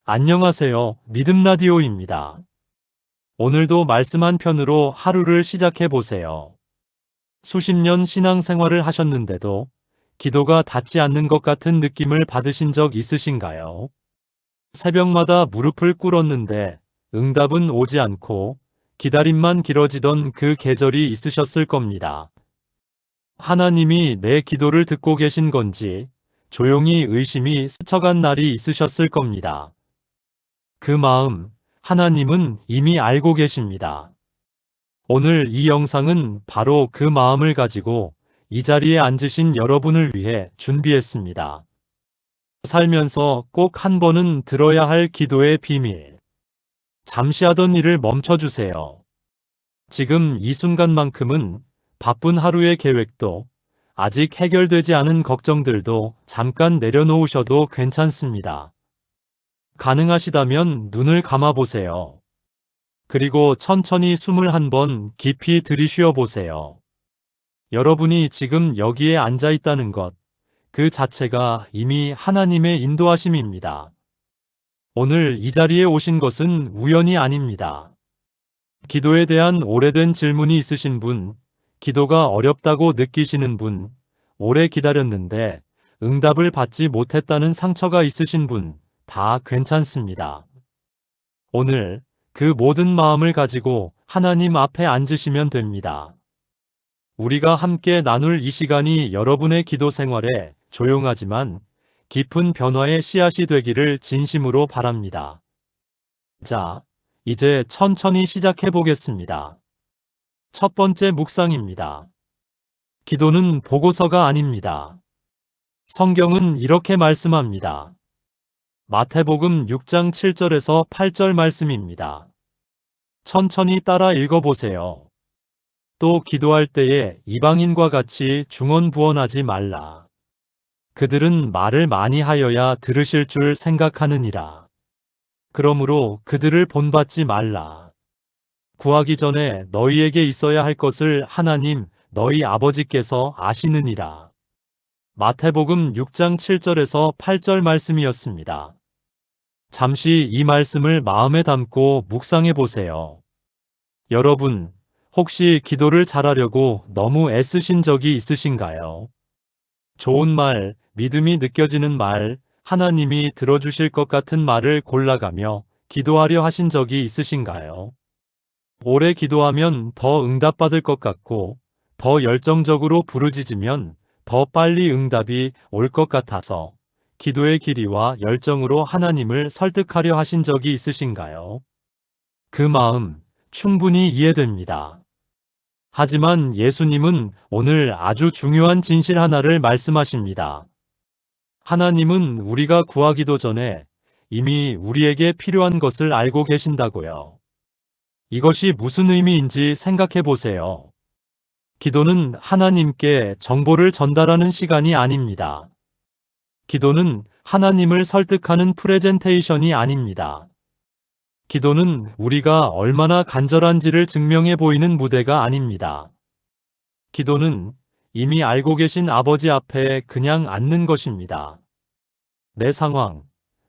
안녕하세요. 믿음라디오입니다. 오늘도 말씀 한 편으로 하루를 시작해 보세요. 수십 년 신앙생활을 하셨는데도 기도가 닿지 않는 것 같은 느낌을 받으신 적 있으신가요? 새벽마다 무릎을 꿇었는데 응답은 오지 않고 기다림만 길어지던 그 계절이 있으셨을 겁니다. 하나님이 내 기도를 듣고 계신 건지 조용히 의심이 스쳐간 날이 있으셨을 겁니다. 그 마음, 하나님은 이미 알고 계십니다. 오늘 이 영상은 바로 그 마음을 가지고 이 자리에 앉으신 여러분을 위해 준비했습니다. 살면서 꼭 한 번은 들어야 할 기도의 비밀. 잠시 하던 일을 멈춰주세요. 지금 이 순간만큼은 바쁜 하루의 계획도 아직 해결되지 않은 걱정들도 잠깐 내려놓으셔도 괜찮습니다. 가능하시다면 눈을 감아보세요. 그리고 천천히 숨을 한 번 깊이 들이쉬어 보세요. 여러분이 지금 여기에 앉아 있다는 것, 그 자체가 이미 하나님의 인도하심입니다. 오늘 이 자리에 오신 것은 우연이 아닙니다. 기도에 대한 오래된 질문이 있으신 분, 기도가 어렵다고 느끼시는 분, 오래 기다렸는데 응답을 받지 못했다는 상처가 있으신 분, 다 괜찮습니다. 오늘 그 모든 마음을 가지고 하나님 앞에 앉으시면 됩니다. 우리가 함께 나눌 이 시간이 여러분의 기도 생활에 조용하지만 깊은 변화의 씨앗이 되기를 진심으로 바랍니다. 자, 이제 천천히 시작해 보겠습니다. 첫 번째 묵상입니다. 기도는 보고서가 아닙니다. 성경은 이렇게 말씀합니다. 마태복음 6장 7절에서 8절 말씀입니다. 천천히 따라 읽어보세요. 또 기도할 때에 이방인과 같이 중언부언하지 말라. 그들은 말을 많이 하여야 들으실 줄 생각하느니라. 그러므로 그들을 본받지 말라. 구하기 전에 너희에게 있어야 할 것을 하나님 너희 아버지께서 아시느니라. 마태복음 6장 7절에서 8절 말씀이었습니다. 잠시 이 말씀을 마음에 담고 묵상해 보세요. 여러분, 혹시 기도를 잘하려고 너무 애쓰신 적이 있으신가요? 좋은 말, 믿음이 느껴지는 말, 하나님이 들어주실 것 같은 말을 골라가며 기도하려 하신 적이 있으신가요? 오래 기도하면 더 응답받을 것 같고, 더 열정적으로 부르짖으면 더 빨리 응답이 올 것 같아서 기도의 길이와 열정으로 하나님을 설득하려 하신 적이 있으신가요? 그 마음 충분히 이해됩니다. 하지만 예수님은 오늘 아주 중요한 진실 하나를 말씀하십니다. 하나님은 우리가 구하기도 전에 이미 우리에게 필요한 것을 알고 계신다고요. 이것이 무슨 의미인지 생각해 보세요. 기도는 하나님께 정보를 전달하는 시간이 아닙니다. 기도는 하나님을 설득하는 프레젠테이션이 아닙니다. 기도는 우리가 얼마나 간절한지를 증명해 보이는 무대가 아닙니다. 기도는 이미 알고 계신 아버지 앞에 그냥 앉는 것입니다. 내 상황,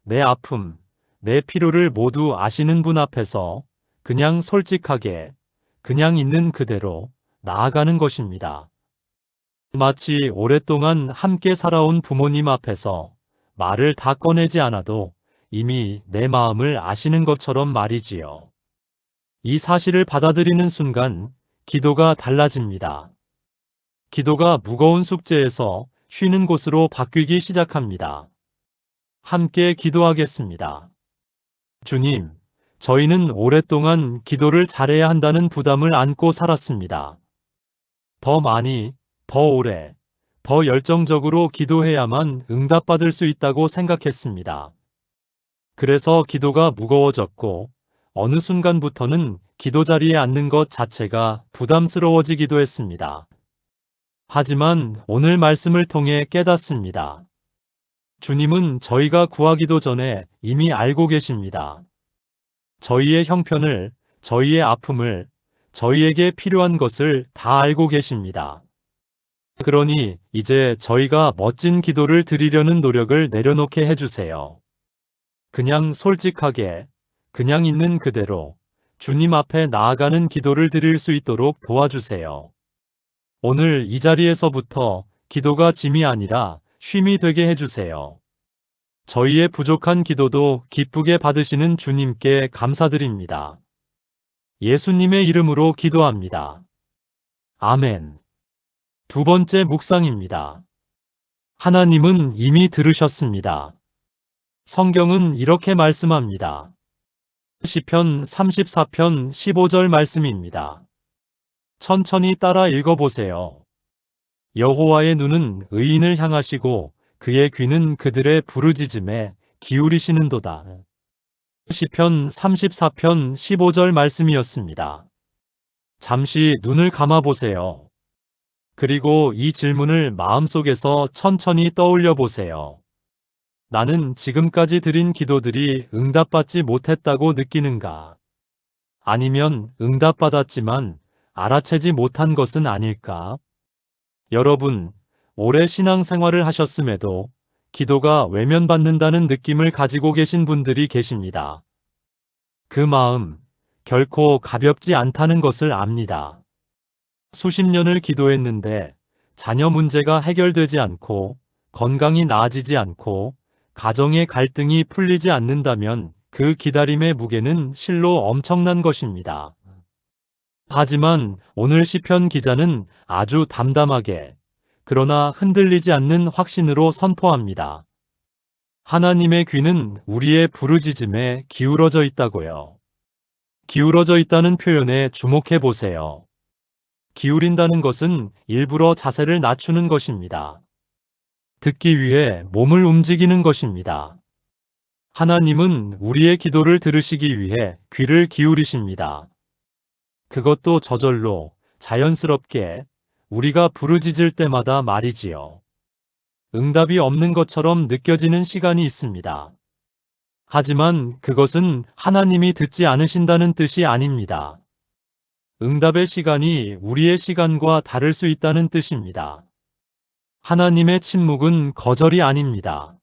내 아픔, 내 필요를 모두 아시는 분 앞에서 그냥 솔직하게, 그냥 있는 그대로 나아가는 것입니다. 마치 오랫동안 함께 살아온 부모님 앞에서 말을 다 꺼내지 않아도 이미 내 마음을 아시는 것처럼 말이지요. 이 사실을 받아들이는 순간 기도가 달라집니다. 기도가 무거운 숙제에서 쉬는 곳으로 바뀌기 시작합니다. 함께 기도하겠습니다. 주님, 저희는 오랫동안 기도를 잘해야 한다는 부담을 안고 살았습니다. 더 많이, 더 오래, 더 열정적으로 기도해야만 응답받을 수 있다고 생각했습니다. 그래서 기도가 무거워졌고 어느 순간부터는 기도 자리에 앉는 것 자체가 부담스러워지기도 했습니다. 하지만 오늘 말씀을 통해 깨닫습니다. 주님은 저희가 구하기도 전에 이미 알고 계십니다. 저희의 형편을, 저희의 아픔을, 저희에게 필요한 것을 다 알고 계십니다. 그러니 이제 저희가 멋진 기도를 드리려는 노력을 내려놓게 해주세요. 그냥 솔직하게, 그냥 있는 그대로 주님 앞에 나아가는 기도를 드릴 수 있도록 도와주세요. 오늘 이 자리에서부터 기도가 짐이 아니라 쉼이 되게 해주세요. 저희의 부족한 기도도 기쁘게 받으시는 주님께 감사드립니다. 예수님의 이름으로 기도합니다. 아멘. 두 번째 묵상입니다. 하나님은 이미 들으셨습니다. 성경은 이렇게 말씀합니다. 시편 34편 15절 말씀입니다. 천천히 따라 읽어보세요. 여호와의 눈은 의인을 향하시고 그의 귀는 그들의 부르짖음에 기울이시는도다. 시편 34편 15절 말씀이었습니다. 잠시 눈을 감아보세요. 그리고 이 질문을 마음속에서 천천히 떠올려 보세요. 나는 지금까지 드린 기도들이 응답받지 못했다고 느끼는가? 아니면 응답받았지만 알아채지 못한 것은 아닐까? 여러분, 오래 신앙생활을 하셨음에도 기도가 외면받는다는 느낌을 가지고 계신 분들이 계십니다. 그 마음, 결코 가볍지 않다는 것을 압니다. 수십 년을 기도했는데 자녀 문제가 해결되지 않고 건강이 나아지지 않고 가정의 갈등이 풀리지 않는다면 그 기다림의 무게는 실로 엄청난 것입니다. 하지만 오늘 시편 기자는 아주 담담하게 그러나 흔들리지 않는 확신으로 선포합니다. 하나님의 귀는 우리의 부르짖음에 기울어져 있다고요. 기울어져 있다는 표현에 주목해 보세요. 기울인다는 것은 일부러 자세를 낮추는 것입니다. 듣기 위해 몸을 움직이는 것입니다. 하나님은 우리의 기도를 들으시기 위해 귀를 기울이십니다. 그것도 저절로, 자연스럽게 우리가 부르짖을 때마다 말이지요. 응답이 없는 것처럼 느껴지는 시간이 있습니다. 하지만 그것은 하나님이 듣지 않으신다는 뜻이 아닙니다. 응답의 시간이 우리의 시간과 다를 수 있다는 뜻입니다. 하나님의 침묵은 거절이 아닙니다.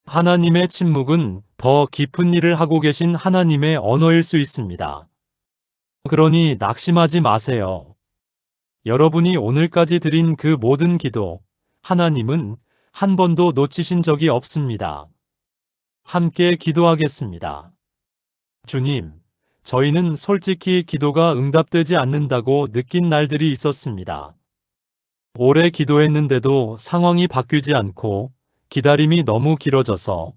하나님의 침묵은 더 깊은 일을 하고 계신 하나님의 언어일 수 있습니다. 그러니 낙심하지 마세요. 여러분이 오늘까지 드린 그 모든 기도, 하나님은 한 번도 놓치신 적이 없습니다. 함께 기도하겠습니다. 주님, 저희는 솔직히 기도가 응답되지 않는다고 느낀 날들이 있었습니다. 오래 기도했는데도 상황이 바뀌지 않고 기다림이 너무 길어져서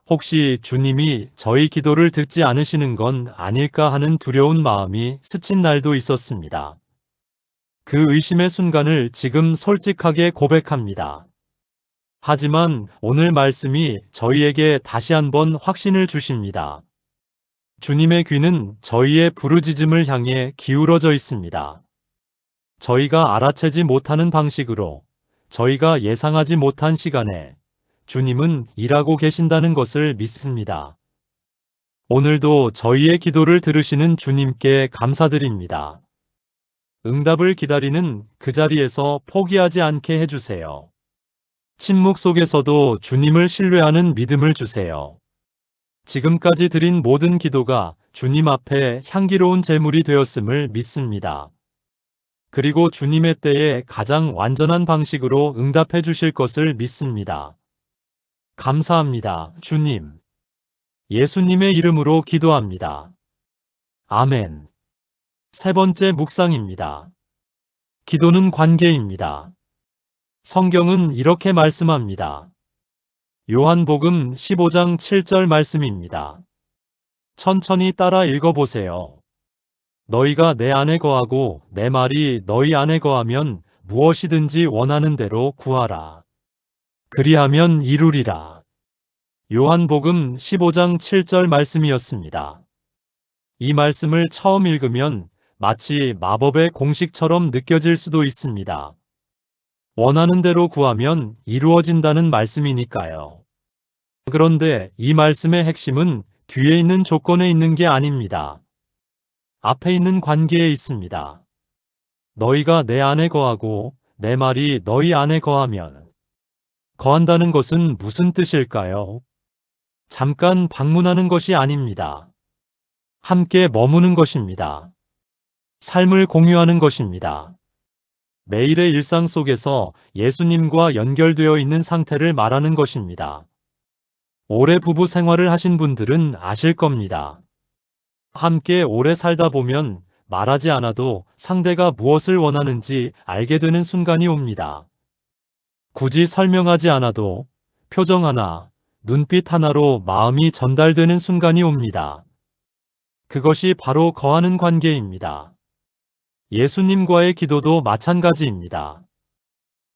혹시 주님이 저희 기도를 듣지 않으시는 건 아닐까 하는 두려운 마음이 스친 날도 있었습니다. 그 의심의 순간을 지금 솔직하게 고백합니다. 하지만 오늘 말씀이 저희에게 다시 한번 확신을 주십니다. 주님의 귀는 저희의 부르짖음을 향해 기울어져 있습니다. 저희가 알아채지 못하는 방식으로, 저희가 예상하지 못한 시간에 주님은 일하고 계신다는 것을 믿습니다. 오늘도 저희의 기도를 들으시는 주님께 감사드립니다. 응답을 기다리는 그 자리에서 포기하지 않게 해주세요. 침묵 속에서도 주님을 신뢰하는 믿음을 주세요. 지금까지 드린 모든 기도가 주님 앞에 향기로운 제물이 되었음을 믿습니다. 그리고 주님의 때에 가장 완전한 방식으로 응답해 주실 것을 믿습니다. 감사합니다, 주님. 예수님의 이름으로 기도합니다. 아멘. 세 번째 묵상입니다. 기도는 관계입니다. 성경은 이렇게 말씀합니다. 요한복음 15장 7절 말씀입니다. 천천히 따라 읽어보세요. 너희가 내 안에 거하고 내 말이 너희 안에 거하면 무엇이든지 원하는 대로 구하라. 그리하면 이루리라. 요한복음 15장 7절 말씀이었습니다. 이 말씀을 처음 읽으면 마치 마법의 공식처럼 느껴질 수도 있습니다. 원하는 대로 구하면 이루어진다는 말씀이니까요. 그런데 이 말씀의 핵심은 뒤에 있는 조건에 있는 게 아닙니다. 앞에 있는 관계에 있습니다. 너희가 내 안에 거하고 내 말이 너희 안에 거하면. 거한다는 것은 무슨 뜻일까요? 잠깐 방문하는 것이 아닙니다. 함께 머무는 것입니다. 삶을 공유하는 것입니다. 매일의 일상 속에서 예수님과 연결되어 있는 상태를 말하는 것입니다. 오래 부부 생활을 하신 분들은 아실 겁니다. 함께 오래 살다 보면 말하지 않아도 상대가 무엇을 원하는지 알게 되는 순간이 옵니다. 굳이 설명하지 않아도 표정 하나, 눈빛 하나로 마음이 전달되는 순간이 옵니다. 그것이 바로 거하는 관계입니다. 예수님과의 기도도 마찬가지입니다.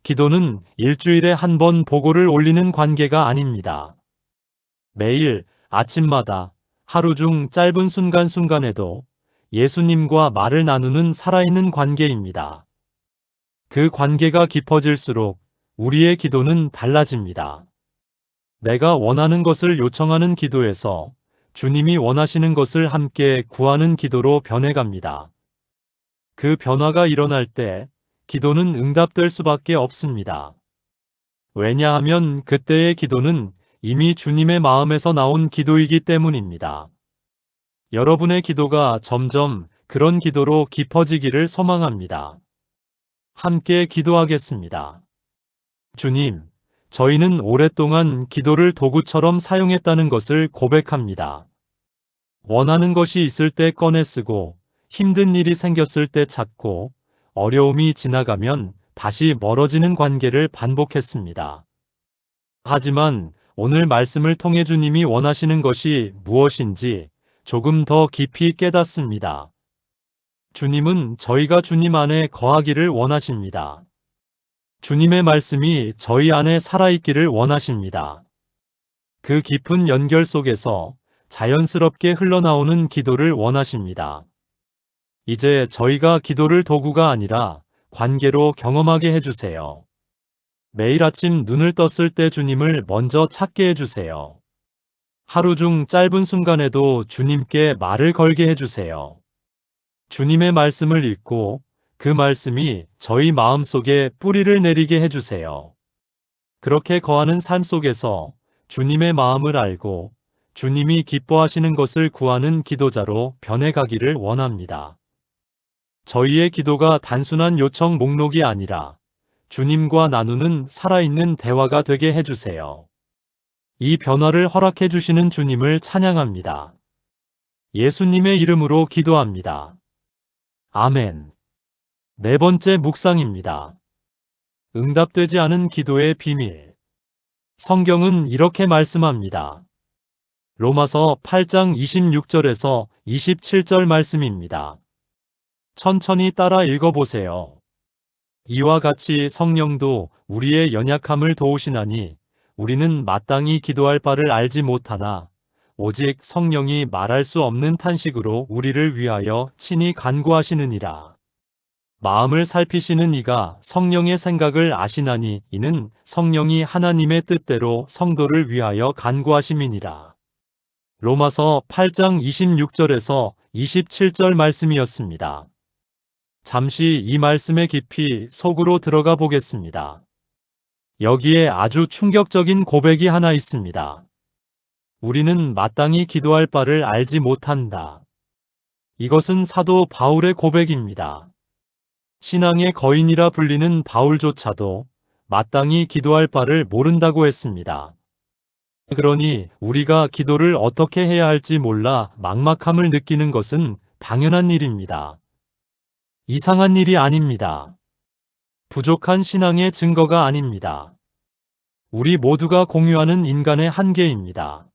기도는 일주일에 한 번 보고를 올리는 관계가 아닙니다. 매일 아침마다 하루 중 짧은 순간순간에도 예수님과 말을 나누는 살아있는 관계입니다. 그 관계가 깊어질수록 우리의 기도는 달라집니다. 내가 원하는 것을 요청하는 기도에서 주님이 원하시는 것을 함께 구하는 기도로 변해갑니다. 그 변화가 일어날 때 기도는 응답될 수밖에 없습니다. 왜냐하면 그때의 기도는 이미 주님의 마음에서 나온 기도이기 때문입니다. 여러분의 기도가 점점 그런 기도로 깊어지기를 소망합니다. 함께 기도하겠습니다. 주님, 저희는 오랫동안 기도를 도구처럼 사용했다는 것을 고백합니다. 원하는 것이 있을 때 꺼내 쓰고, 힘든 일이 생겼을 때 찾고, 어려움이 지나가면 다시 멀어지는 관계를 반복했습니다. 하지만 오늘 말씀을 통해 주님이 원하시는 것이 무엇인지 조금 더 깊이 깨닫습니다. 주님은 저희가 주님 안에 거하기를 원하십니다. 주님의 말씀이 저희 안에 살아있기를 원하십니다. 그 깊은 연결 속에서 자연스럽게 흘러나오는 기도를 원하십니다. 이제 저희가 기도를 도구가 아니라 관계로 경험하게 해주세요. 매일 아침 눈을 떴을 때 주님을 먼저 찾게 해주세요. 하루 중 짧은 순간에도 주님께 말을 걸게 해주세요. 주님의 말씀을 읽고 그 말씀이 저희 마음속에 뿌리를 내리게 해주세요. 그렇게 거하는 삶 속에서 주님의 마음을 알고 주님이 기뻐하시는 것을 구하는 기도자로 변해가기를 원합니다. 저희의 기도가 단순한 요청 목록이 아니라 주님과 나누는 살아있는 대화가 되게 해주세요. 이 변화를 허락해 주시는 주님을 찬양합니다. 예수님의 이름으로 기도합니다. 아멘. 네 번째 묵상입니다. 응답되지 않은 기도의 비밀. 성경은 이렇게 말씀합니다. 로마서 8장 26절에서 27절 말씀입니다. 천천히 따라 읽어보세요. 이와 같이 성령도 우리의 연약함을 도우시나니 우리는 마땅히 기도할 바를 알지 못하나 오직 성령이 말할 수 없는 탄식으로 우리를 위하여 친히 간구하시느니라. 마음을 살피시는 이가 성령의 생각을 아시나니 이는 성령이 하나님의 뜻대로 성도를 위하여 간구하심이니라. 로마서 8장 26절에서 27절 말씀이었습니다. 잠시 이 말씀에 깊이 속으로 들어가 보겠습니다. 여기에 아주 충격적인 고백이 하나 있습니다. 우리는 마땅히 기도할 바를 알지 못한다. 이것은 사도 바울의 고백입니다. 신앙의 거인이라 불리는 바울조차도 마땅히 기도할 바를 모른다고 했습니다. 그러니 우리가 기도를 어떻게 해야 할지 몰라 막막함을 느끼는 것은 당연한 일입니다. 이상한 일이 아닙니다. 부족한 신앙의 증거가 아닙니다. 우리 모두가 공유하는 인간의 한계입니다.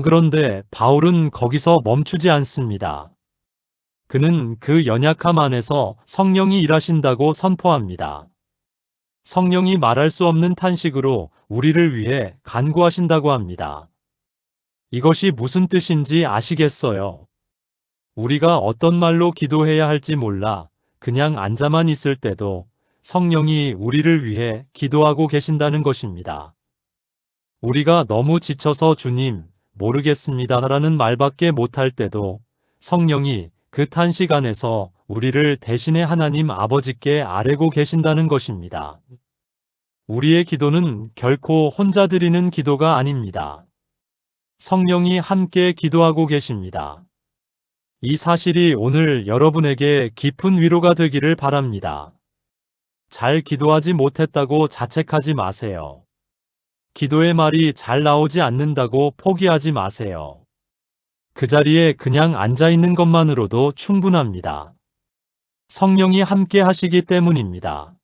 그런데 바울은 거기서 멈추지 않습니다. 그는 그 연약함 안에서 성령이 일하신다고 선포합니다. 성령이 말할 수 없는 탄식으로 우리를 위해 간구하신다고 합니다. 이것이 무슨 뜻인지 아시겠어요? 우리가 어떤 말로 기도해야 할지 몰라 그냥 앉아만 있을 때도 성령이 우리를 위해 기도하고 계신다는 것입니다. 우리가 너무 지쳐서 주님, 모르겠습니다 라는 말밖에 못할 때도 성령이 그 탄식 안에서 우리를 대신에 하나님 아버지께 아뢰고 계신다는 것입니다. 우리의 기도는 결코 혼자 드리는 기도가 아닙니다. 성령이 함께 기도하고 계십니다. 이 사실이 오늘 여러분에게 깊은 위로가 되기를 바랍니다. 잘 기도하지 못했다고 자책하지 마세요. 기도의 말이 잘 나오지 않는다고 포기하지 마세요. 그 자리에 그냥 앉아 있는 것만으로도 충분합니다. 성령이 함께 하시기 때문입니다.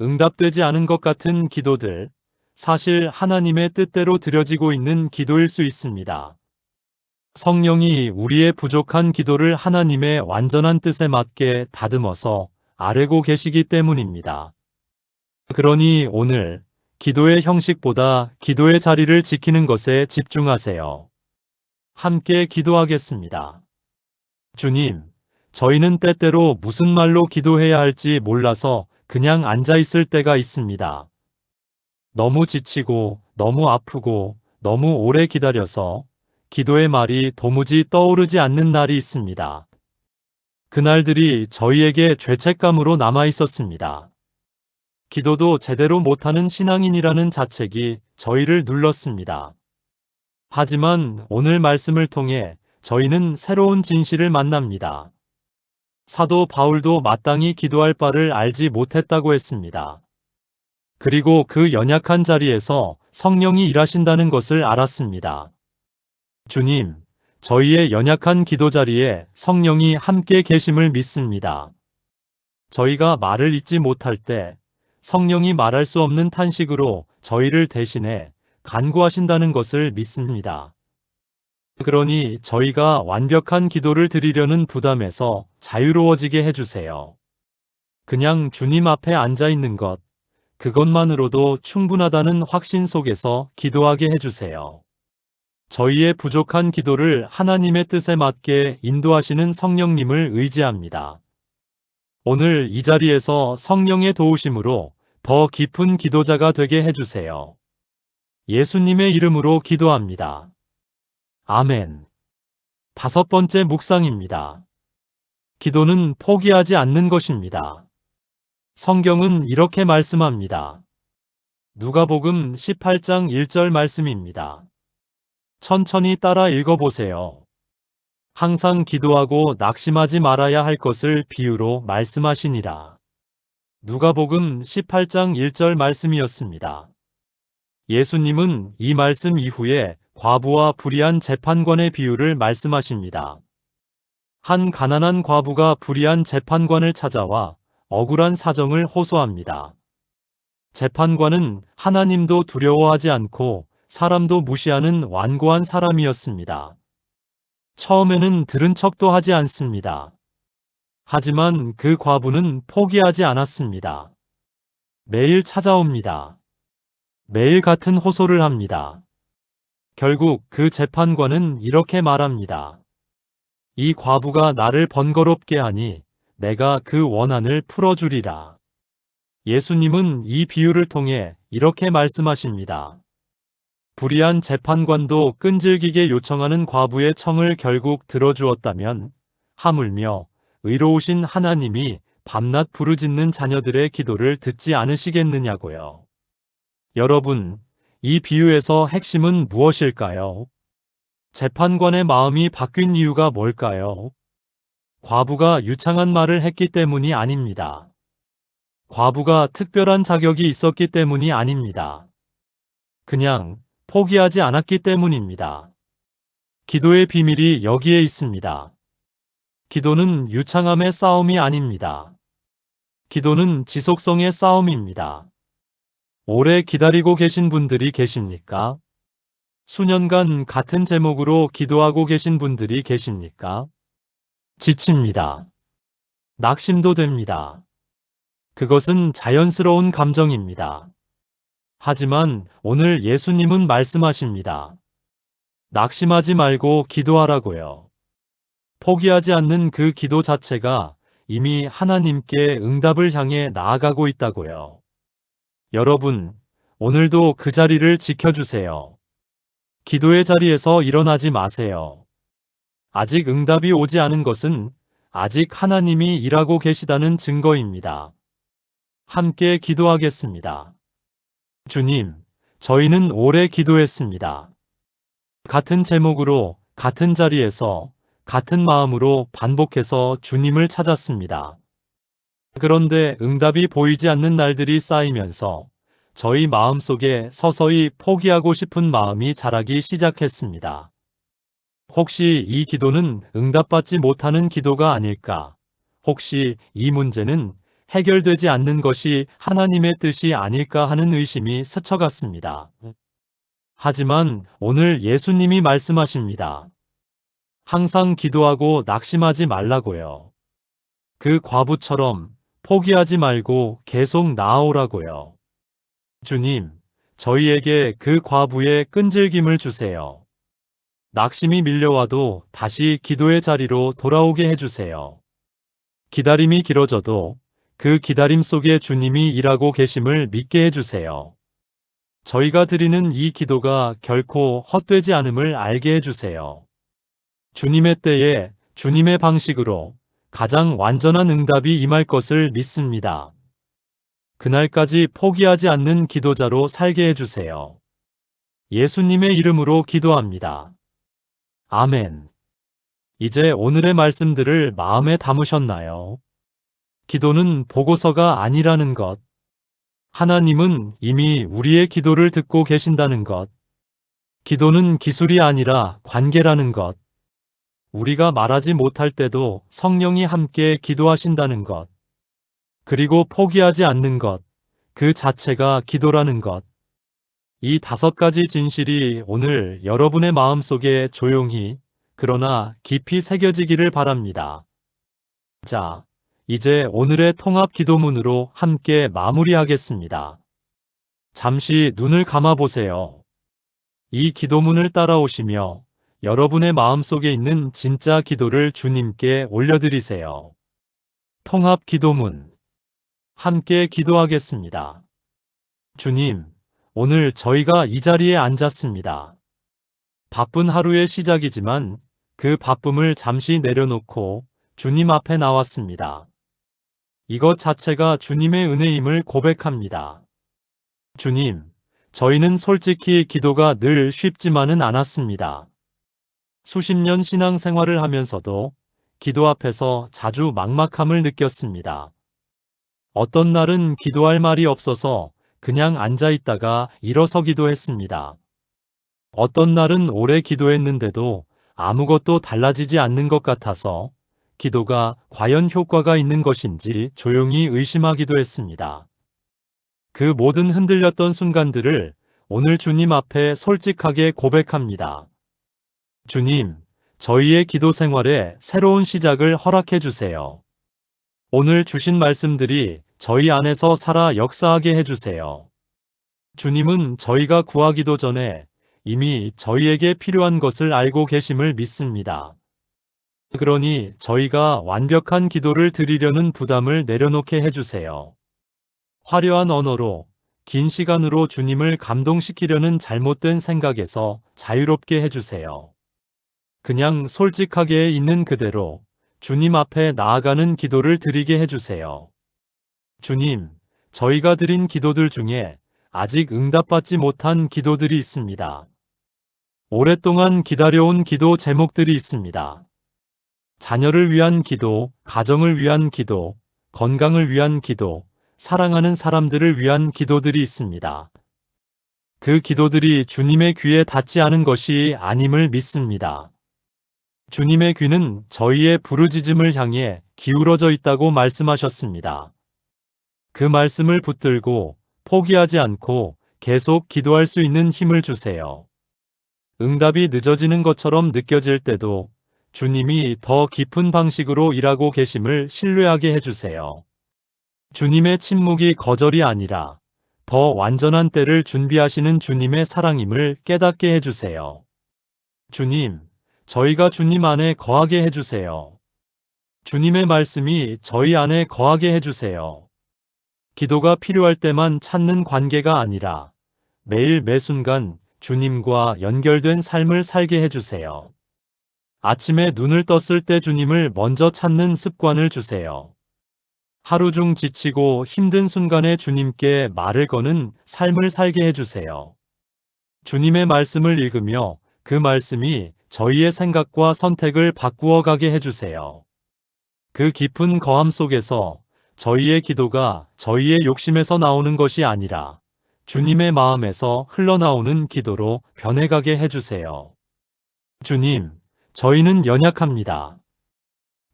응답되지 않은 것 같은 기도들, 사실 하나님의 뜻대로 드려지고 있는 기도일 수 있습니다. 성령이 우리의 부족한 기도를 하나님의 완전한 뜻에 맞게 다듬어서 아뢰고 계시기 때문입니다. 그러니 오늘 기도의 형식보다 기도의 자리를 지키는 것에 집중하세요. 함께 기도하겠습니다. 주님, 저희는 때때로 무슨 말로 기도해야 할지 몰라서 그냥 앉아 있을 때가 있습니다. 너무 지치고, 너무 아프고, 너무 오래 기다려서 기도의 말이 도무지 떠오르지 않는 날이 있습니다. 그날들이 저희에게 죄책감으로 남아 있었습니다. 기도도 제대로 못하는 신앙인이라는 자책이 저희를 눌렀습니다. 하지만 오늘 말씀을 통해 저희는 새로운 진실을 만납니다. 사도 바울도 마땅히 기도할 바를 알지 못했다고 했습니다. 그리고 그 연약한 자리에서 성령이 일하신다는 것을 알았습니다. 주님, 저희의 연약한 기도 자리에 성령이 함께 계심을 믿습니다. 저희가 말을 잇지 못할 때 성령이 말할 수 없는 탄식으로 저희를 대신해 간구하신다는 것을 믿습니다. 그러니 저희가 완벽한 기도를 드리려는 부담에서 자유로워지게 해주세요. 그냥 주님 앞에 앉아 있는 것, 그것만으로도 충분하다는 확신 속에서 기도하게 해주세요. 저희의 부족한 기도를 하나님의 뜻에 맞게 인도하시는 성령님을 의지합니다. 오늘 이 자리에서 성령의 도우심으로 더 깊은 기도자가 되게 해주세요. 예수님의 이름으로 기도합니다. 아멘. 5번째 묵상입니다. 기도는 포기하지 않는 것입니다. 성경은 이렇게 말씀합니다. 누가복음 18장 1절 말씀입니다. 천천히 따라 읽어보세요. 항상 기도하고 낙심하지 말아야 할 것을 비유로 말씀하시니라. 누가복음 18장 1절 말씀이었습니다. 예수님은 이 말씀 이후에 과부와 불의한 재판관의 비유를 말씀하십니다. 한 가난한 과부가 불의한 재판관을 찾아와 억울한 사정을 호소합니다. 재판관은 하나님도 두려워하지 않고 사람도 무시하는 완고한 사람이었습니다. 처음에는 들은 척도 하지 않습니다. 하지만 그 과부는 포기하지 않았습니다. 매일 찾아옵니다. 매일 같은 호소를 합니다. 결국 그 재판관은 이렇게 말합니다. 이 과부가 나를 번거롭게 하니 내가 그 원한을 풀어주리라. 예수님은 이 비유를 통해 이렇게 말씀하십니다. 불의한 재판관도 끈질기게 요청하는 과부의 청을 결국 들어주었다면 하물며 의로우신 하나님이 밤낮 부르짖는 자녀들의 기도를 듣지 않으시겠느냐고요. 여러분, 이 비유에서 핵심은 무엇일까요? 재판관의 마음이 바뀐 이유가 뭘까요? 과부가 유창한 말을 했기 때문이 아닙니다. 과부가 특별한 자격이 있었기 때문이 아닙니다. 그냥 포기하지 않았기 때문입니다. 기도의 비밀이 여기에 있습니다. 기도는 유창함의 싸움이 아닙니다. 기도는 지속성의 싸움입니다. 오래 기다리고 계신 분들이 계십니까? 수년간 같은 제목으로 기도하고 계신 분들이 계십니까? 지칩니다. 낙심도 됩니다. 그것은 자연스러운 감정입니다. 하지만 오늘 예수님은 말씀하십니다. 낙심하지 말고 기도하라고요. 포기하지 않는 그 기도 자체가 이미 하나님께 응답을 향해 나아가고 있다고요. 여러분, 오늘도 그 자리를 지켜주세요. 기도의 자리에서 일어나지 마세요. 아직 응답이 오지 않은 것은 아직 하나님이 일하고 계시다는 증거입니다. 함께 기도하겠습니다. 주님, 저희는 오래 기도했습니다. 같은 제목으로 같은 자리에서 같은 마음으로 반복해서 주님을 찾았습니다. 그런데 응답이 보이지 않는 날들이 쌓이면서 저희 마음속에 서서히 포기하고 싶은 마음이 자라기 시작했습니다. 혹시 이 기도는 응답받지 못하는 기도가 아닐까? 혹시 이 문제는 해결되지 않는 것이 하나님의 뜻이 아닐까 하는 의심이 스쳐갔습니다. 하지만 오늘 예수님이 말씀하십니다. 항상 기도하고 낙심하지 말라고요. 그 과부처럼 포기하지 말고 계속 나아오라고요. 주님, 저희에게 그 과부의 끈질김을 주세요. 낙심이 밀려와도 다시 기도의 자리로 돌아오게 해주세요. 기다림이 길어져도 그 기다림 속에 주님이 일하고 계심을 믿게 해주세요. 저희가 드리는 이 기도가 결코 헛되지 않음을 알게 해주세요. 주님의 때에 주님의 방식으로 가장 완전한 응답이 임할 것을 믿습니다. 그날까지 포기하지 않는 기도자로 살게 해주세요. 예수님의 이름으로 기도합니다. 아멘. 이제 오늘의 말씀들을 마음에 담으셨나요? 기도는 보고서가 아니라는 것. 하나님은 이미 우리의 기도를 듣고 계신다는 것. 기도는 기술이 아니라 관계라는 것. 우리가 말하지 못할 때도 성령이 함께 기도하신다는 것. 그리고 포기하지 않는 것. 그 자체가 기도라는 것. 이 5가지 진실이 오늘 여러분의 마음속에 조용히 그러나 깊이 새겨지기를 바랍니다. 자, 이제 오늘의 통합 기도문으로 함께 마무리하겠습니다. 잠시 눈을 감아보세요. 이 기도문을 따라오시며 여러분의 마음속에 있는 진짜 기도를 주님께 올려드리세요. 통합 기도문. 함께 기도하겠습니다. 주님, 오늘 저희가 이 자리에 앉았습니다. 바쁜 하루의 시작이지만 그 바쁨을 잠시 내려놓고 주님 앞에 나왔습니다. 이것 자체가 주님의 은혜임을 고백합니다. 주님, 저희는 솔직히 기도가 늘 쉽지만은 않았습니다. 수십 년 신앙생활을 하면서도 기도 앞에서 자주 막막함을 느꼈습니다. 어떤 날은 기도할 말이 없어서 그냥 앉아있다가 일어서기도 했습니다. 어떤 날은 오래 기도했는데도 아무것도 달라지지 않는 것 같아서 기도가 과연 효과가 있는 것인지 조용히 의심하기도 했습니다. 그 모든 흔들렸던 순간들을 오늘 주님 앞에 솔직하게 고백합니다. 주님, 저희의 기도 생활에 새로운 시작을 허락해 주세요. 오늘 주신 말씀들이 저희 안에서 살아 역사하게 해주세요. 주님은 저희가 구하기도 전에 이미 저희에게 필요한 것을 알고 계심을 믿습니다. 그러니 저희가 완벽한 기도를 드리려는 부담을 내려놓게 해주세요. 화려한 언어로 긴 시간으로 주님을 감동시키려는 잘못된 생각에서 자유롭게 해주세요. 그냥 솔직하게 있는 그대로 주님 앞에 나아가는 기도를 드리게 해주세요. 주님, 저희가 드린 기도들 중에 아직 응답받지 못한 기도들이 있습니다. 오랫동안 기다려온 기도 제목들이 있습니다. 자녀를 위한 기도, 가정을 위한 기도, 건강을 위한 기도, 사랑하는 사람들을 위한 기도들이 있습니다. 그 기도들이 주님의 귀에 닿지 않은 것이 아님을 믿습니다. 주님의 귀는 저희의 부르짖음을 향해 기울어져 있다고 말씀하셨습니다. 그 말씀을 붙들고 포기하지 않고 계속 기도할 수 있는 힘을 주세요. 응답이 늦어지는 것처럼 느껴질 때도 주님이 더 깊은 방식으로 일하고 계심을 신뢰하게 해주세요. 주님의 침묵이 거절이 아니라 더 완전한 때를 준비하시는 주님의 사랑임을 깨닫게 해주세요. 주님, 저희가 주님 안에 거하게 해주세요. 주님의 말씀이 저희 안에 거하게 해주세요. 기도가 필요할 때만 찾는 관계가 아니라 매일 매순간 주님과 연결된 삶을 살게 해주세요. 아침에 눈을 떴을 때 주님을 먼저 찾는 습관을 주세요. 하루 중 지치고 힘든 순간에 주님께 말을 거는 삶을 살게 해주세요. 주님의 말씀을 읽으며 그 말씀이 저희의 생각과 선택을 바꾸어 가게 해주세요. 그 깊은 거함 속에서 저희의 기도가 저희의 욕심에서 나오는 것이 아니라 주님의 마음에서 흘러나오는 기도로 변해가게 해주세요. 주님, 저희는 연약합니다.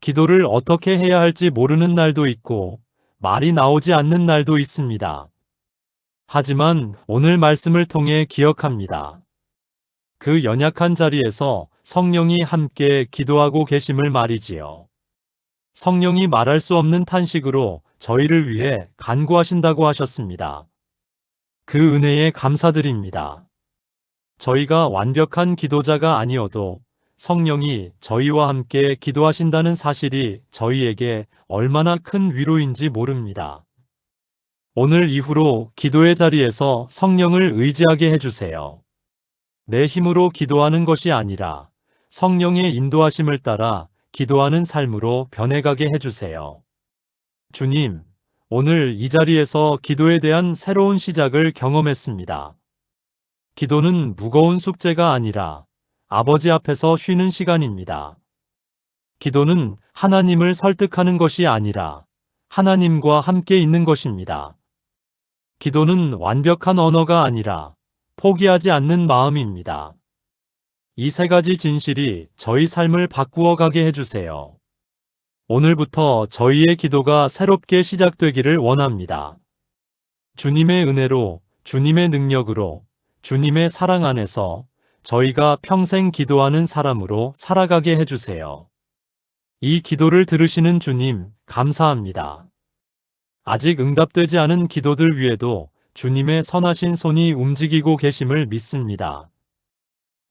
기도를 어떻게 해야 할지 모르는 날도 있고 말이 나오지 않는 날도 있습니다. 하지만 오늘 말씀을 통해 기억합니다. 그 연약한 자리에서 성령이 함께 기도하고 계심을 말이지요. 성령이 말할 수 없는 탄식으로 저희를 위해 간구하신다고 하셨습니다. 그 은혜에 감사드립니다. 저희가 완벽한 기도자가 아니어도 성령이 저희와 함께 기도하신다는 사실이 저희에게 얼마나 큰 위로인지 모릅니다. 오늘 이후로 기도의 자리에서 성령을 의지하게 해주세요. 내 힘으로 기도하는 것이 아니라 성령의 인도하심을 따라 기도하는 삶으로 변해가게 해주세요. 주님, 오늘 이 자리에서 기도에 대한 새로운 시작을 경험했습니다. 기도는 무거운 숙제가 아니라 아버지 앞에서 쉬는 시간입니다. 기도는 하나님을 설득하는 것이 아니라 하나님과 함께 있는 것입니다. 기도는 완벽한 언어가 아니라 포기하지 않는 마음입니다. 이 세 가지 진실이 저희 삶을 바꾸어 가게 해주세요. 오늘부터 저희의 기도가 새롭게 시작되기를 원합니다. 주님의 은혜로, 주님의 능력으로, 주님의 사랑 안에서 저희가 평생 기도하는 사람으로 살아가게 해주세요. 이 기도를 들으시는 주님, 감사합니다. 아직 응답되지 않은 기도들 위에도 주님의 선하신 손이 움직이고 계심을 믿습니다.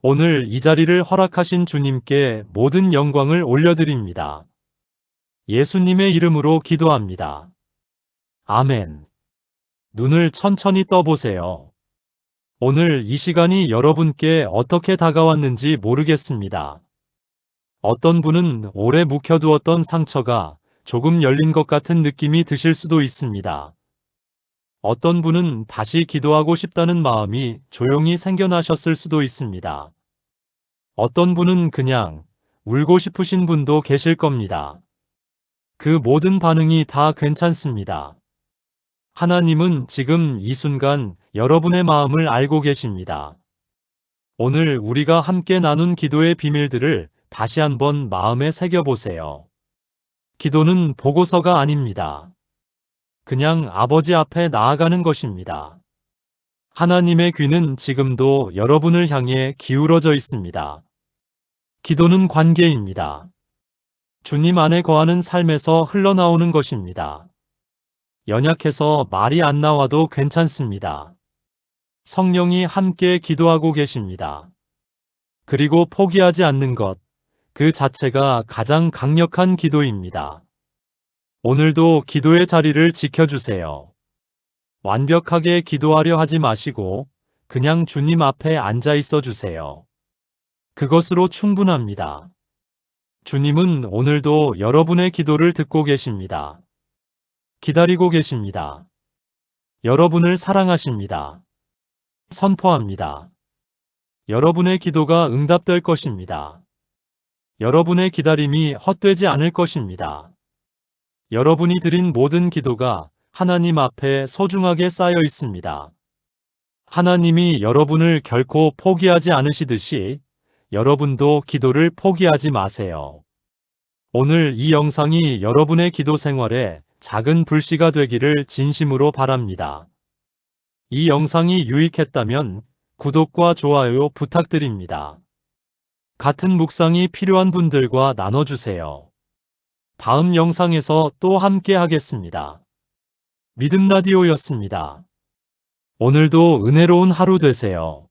오늘 이 자리를 허락하신 주님께 모든 영광을 올려드립니다. 예수님의 이름으로 기도합니다. 아멘. 눈을 천천히 떠보세요. 오늘 이 시간이 여러분께 어떻게 다가왔는지 모르겠습니다. 어떤 분은 오래 묵혀두었던 상처가 조금 열린 것 같은 느낌이 드실 수도 있습니다. 어떤 분은 다시 기도하고 싶다는 마음이 조용히 생겨나셨을 수도 있습니다. 어떤 분은 그냥 울고 싶으신 분도 계실 겁니다. 그 모든 반응이 다 괜찮습니다. 하나님은 지금 이 순간 여러분의 마음을 알고 계십니다. 오늘 우리가 함께 나눈 기도의 비밀들을 다시 한번 마음에 새겨보세요. 기도는 보고서가 아닙니다. 그냥 아버지 앞에 나아가는 것입니다. 하나님의 귀는 지금도 여러분을 향해 기울어져 있습니다. 기도는 관계입니다. 주님 안에 거하는 삶에서 흘러나오는 것입니다. 연약해서 말이 안 나와도 괜찮습니다. 성령이 함께 기도하고 계십니다. 그리고 포기하지 않는 것, 그 자체가 가장 강력한 기도입니다. 오늘도 기도의 자리를 지켜주세요. 완벽하게 기도하려 하지 마시고 그냥 주님 앞에 앉아 있어 주세요. 그것으로 충분합니다. 주님은 오늘도 여러분의 기도를 듣고 계십니다. 기다리고 계십니다. 여러분을 사랑하십니다. 선포합니다. 여러분의 기도가 응답될 것입니다. 여러분의 기다림이 헛되지 않을 것입니다. 여러분이 드린 모든 기도가 하나님 앞에 소중하게 쌓여 있습니다. 하나님이 여러분을 결코 포기하지 않으시듯이 여러분도 기도를 포기하지 마세요. 오늘 이 영상이 여러분의 기도 생활에 작은 불씨가 되기를 진심으로 바랍니다. 이 영상이 유익했다면 구독과 좋아요 부탁드립니다. 같은 묵상이 필요한 분들과 나눠주세요. 다음 영상에서 또 함께 하겠습니다. 믿음 라디오였습니다. 오늘도 은혜로운 하루 되세요.